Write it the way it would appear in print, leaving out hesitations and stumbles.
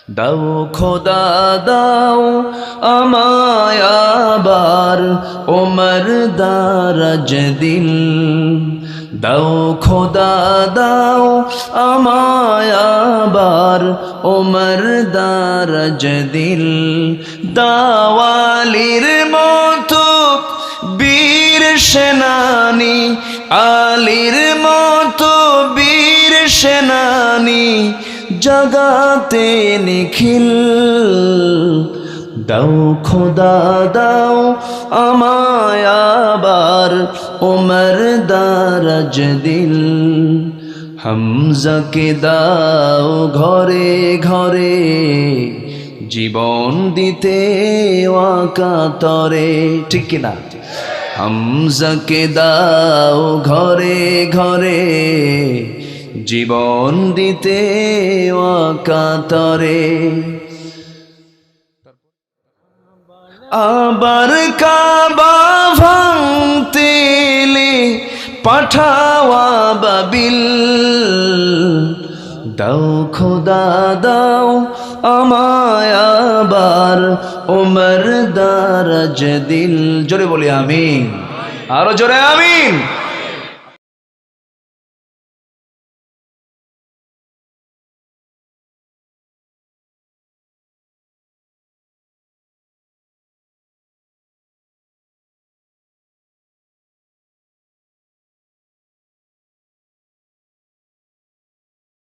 দাও খোদা দাও আমায় আবার ওমর দারাজ দিল, দাও খোদা দাও আমায় আবার ওমর দারাজ দিল, দাওয়ালির মতো বীর সেনানি, আলীর মতো বীর সেনানি জগাতে নিখিল, দাও খোদা দাও আমায় আবার ওমর দারাজ দিল, হামজাকে দাও ঘরে ঘরে জীবন দিতে ওয়াকাতরে, ঠিক কিনা? হামজাকে দাও ঘরে ঘরে জীবন দিতে ওয়াকাতরে, আবার কাবা ভাঙতে এলে পাঠাওয়া বাবিল, দাও খোদা দাও আমায় আবার ওমর দারাজ দিল। জোরে বলি আমিন, আরো জোরে আমিন।